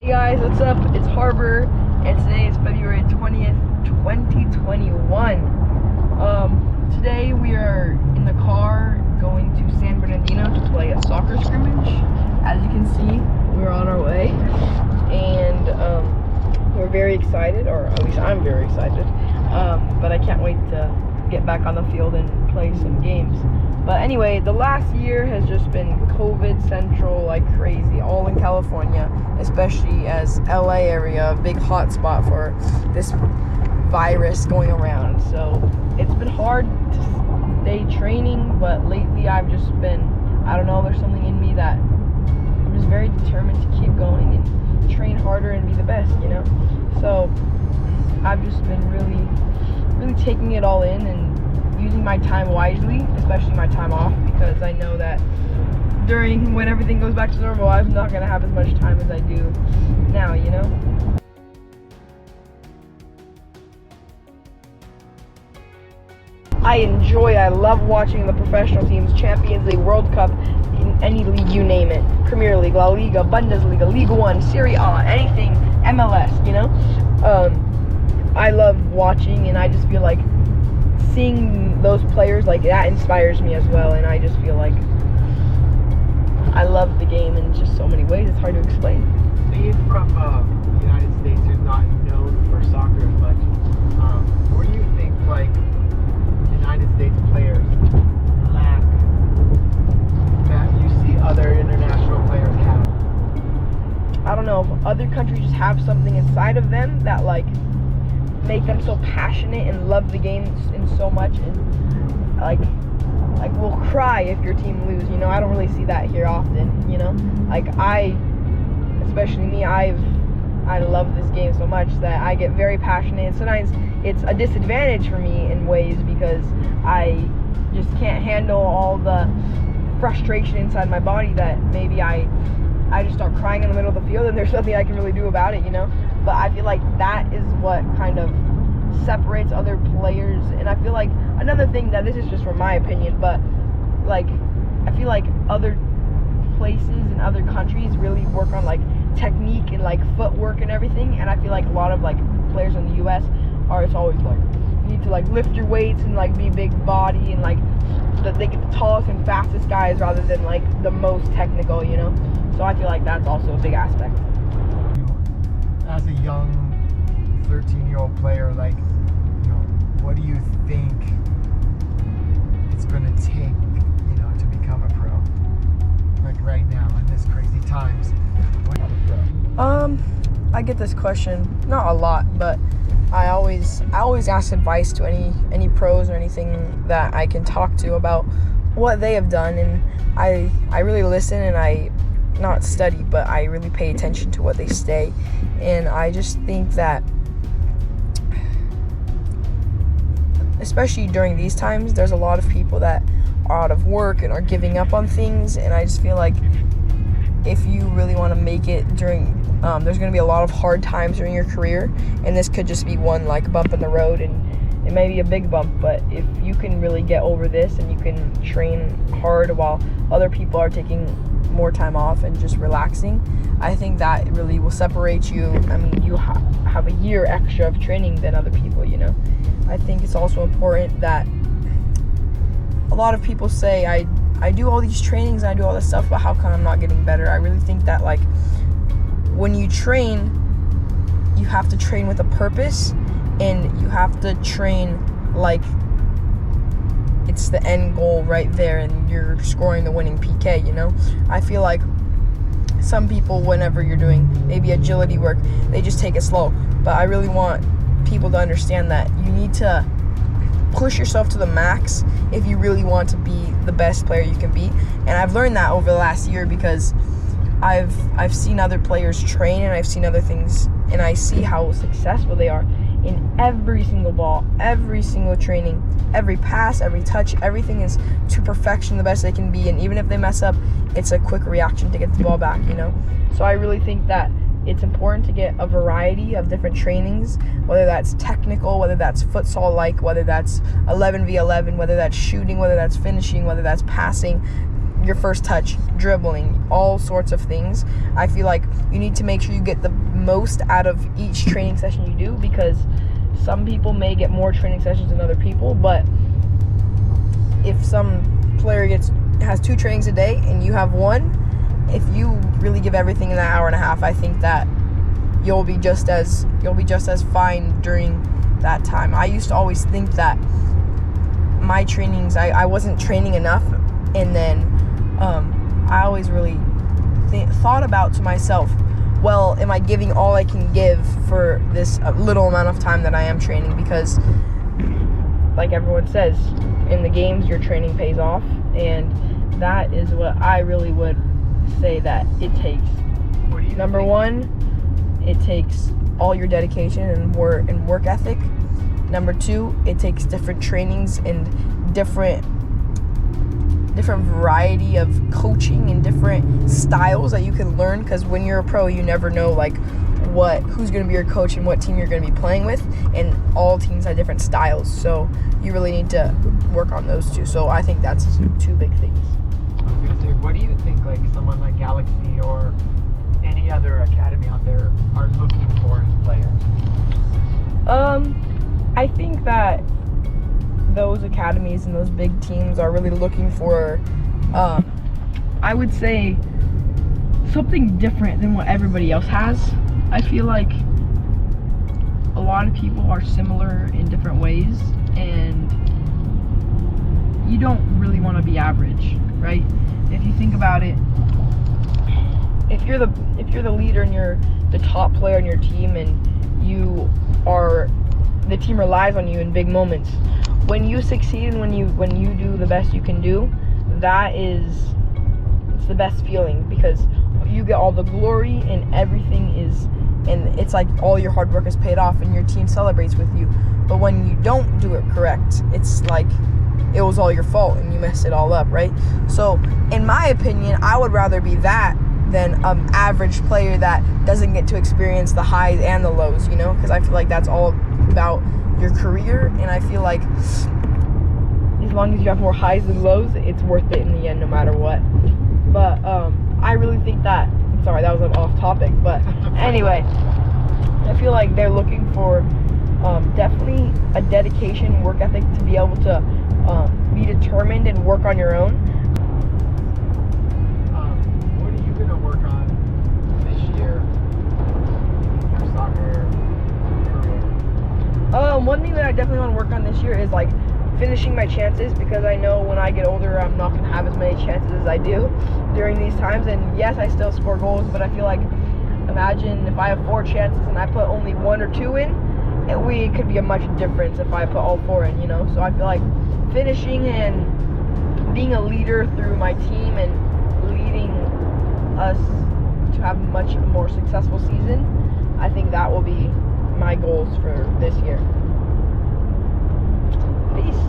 Hey guys, what's up? It's Harbor, and today is February 20th, 2021. Today we are in the car going to San Bernardino to play a soccer scrimmage. As you can see, we're on our way, and we're very excited, or at least I'm very excited, but I can't wait to get back on the field and play some games. But anyway, the last year has just been COVID central like crazy, all in California, especially as LA area, a big hot spot for this virus going around. So it's been hard to stay training, but lately I've just been, I don't know, there's something in me that I'm just very determined to keep going and train harder and be the best, you know? So I've just been really taking it all in and using my time wisely, especially my time off, because I know that when everything goes back to normal, I'm not going to have as much time as I do now, you know? I love watching the professional teams, Champions League, World Cup, in any league, you name it. Premier League, La Liga, Bundesliga, Ligue 1, Serie A, anything, MLS, you know? I love watching, and I just feel like seeing those players, like, that inspires me as well, and I just feel like I love the game in just so many ways. It's hard to explain. Being from the United States, who's not known for soccer as much, where do you think, like, United States players lack that you see other international players have? I don't know, if other countries just have something inside of them that, like, make them so passionate and love the game in so much, and like will cry if your team lose, you know? I don't really see that here often, you know? Like, especially me, I love this game so much that I get very passionate, and sometimes it's a disadvantage for me in ways because I just can't handle all the frustration inside my body that maybe I just start crying in the middle of the field and there's nothing I can really do about it, you know? But I feel like that is what kind of separates other players. And I feel like another thing, that this is just from my opinion, but like I feel like other places and other countries really work on like technique and like footwork and everything, and I feel like a lot of like players in the US it's always like you need to like lift your weights and like be big body and like they get the tallest and fastest guys rather than like the most technical, you know? So I feel like that's also a big aspect. As a young 13-year-old player, like, you know, what do you think it's going to take, you know, to become a pro? Like right now in this crazy times, what are a pro? I get this question not a lot, but I always ask advice to any pros or anything that I can talk to about what they have done, and I really listen, and I not study, but I really pay attention to what they say. And I just think that especially during these times, there's a lot of people that are out of work and are giving up on things, and I just feel like if you really want to make it during there's going to be a lot of hard times during your career, and this could just be one like bump in the road, and it may be a big bump, but if you can really get over this and you can train hard while other people are taking more time off and just relaxing, I think that really will separate you. I mean, you have a year extra of training than other people, you know? I think it's also important that a lot of people say, I do all these trainings, I do all this stuff, but how come I'm not getting better? I really think that, like, when you train, you have to train with a purpose, and you have to train like it's the end goal right there and you're scoring the winning PK, you know? I feel like some people, whenever you're doing maybe agility work, they just take it slow. But I really want people to understand that you need to push yourself to the max if you really want to be the best player you can be. And I've learned that over the last year because I've seen other players train, and I've seen other things, and I see how successful they are in every single ball, every single training, every pass, every touch. Everything is to perfection, the best they can be, and even if they mess up, it's a quick reaction to get the ball back, you know? So I really think that it's important to get a variety of different trainings, whether that's technical, whether that's futsal-like, whether that's 11v11, whether that's shooting, whether that's finishing, whether that's passing, your first touch, dribbling, all sorts of things. I feel like you need to make sure you get the most out of each training session you do, because some people may get more training sessions than other people, but if some player has 2 trainings a day and you have 1, if you really give everything in that hour and a half, I think that you'll be just as fine during that time. I used to always think that my trainings, I wasn't training enough, and then I always really thought about to myself, well, am I giving all I can give for this little amount of time that I am training? Because like everyone says, in the games your training pays off, and that is what I really would say that it takes. Number 1, it takes all your dedication and work ethic. Number 2, it takes different trainings and different variety of coaching and different styles that you can learn, because when you're a pro, you never know like who's going to be your coach and what team you're going to be playing with, and all teams have different styles, so you really need to work on those 2. So I think that's 2 big things. I was going to say, what do you think like someone like Galaxy or any other academy out there are looking for as players? I think that those academies and those big teams are really looking for, I would say, something different than what everybody else has. I feel like a lot of people are similar in different ways, and you don't really want to be average, right? If you think about it, if you're the leader and you're the top player on your team, and the team relies on you in big moments, when you succeed and when you do the best you can do, it's the best feeling, because you get all the glory and and it's like all your hard work is paid off and your team celebrates with you. But when you don't do it correct, it's like it was all your fault and you messed it all up, right? So in my opinion, I would rather be that than an average player that doesn't get to experience the highs and the lows, because I feel like that's all about your career, and I feel like as long as you have more highs than lows, it's worth it in the end, no matter what. But I really think that, sorry, that was an off topic, but anyway, I feel like they're looking for definitely a dedication, work ethic to be able to be determined and work on your own. What are you going to work on this year in your soccer career? One thing that I definitely want to work on this year is like finishing my chances, because I know when I get older, I'm not going to have as many chances as I do during these times. And yes, I still score goals, but I feel like, imagine if I have 4 chances and I put only 1 or 2 in, it could be a much difference if I put all 4 in, So I feel like finishing and being a leader through my team and leading us to have a much more successful season, I think that will be my goals for this year. Peace.